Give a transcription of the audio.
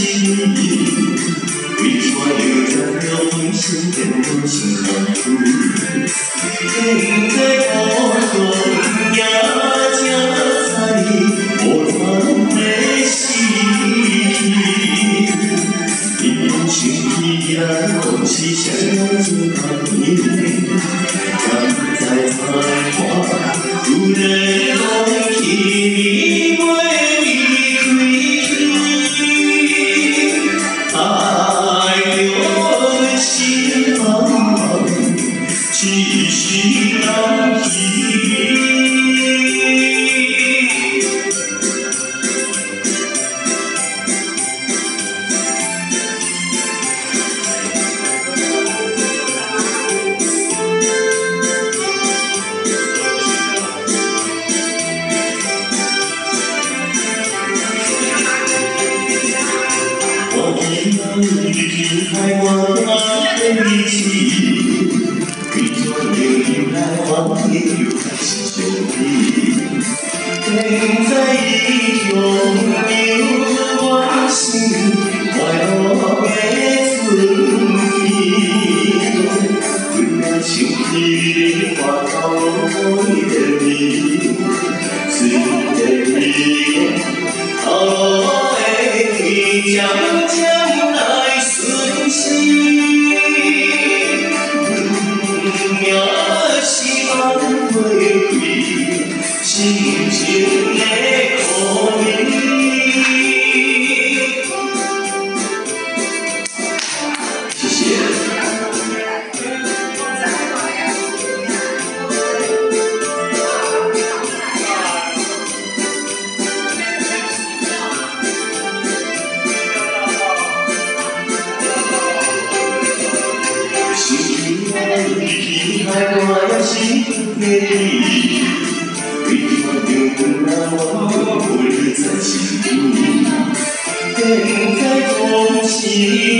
心，为什又在了风声变我心难处？现在我中也正在无咱的心，人生起来总是想一百年，站在彩花有人拢去袂离开，爱着心茫茫，只是难去。 你离开我的日子，为怎又迎来往日又开始相依？现在已拥有我心快乐的春天，为了想起我头的你，是的你，我的天将来顺心，也是安慰心情的可怜。谢谢。 离开我也是愿意，为何又让我不在心里？现在总是。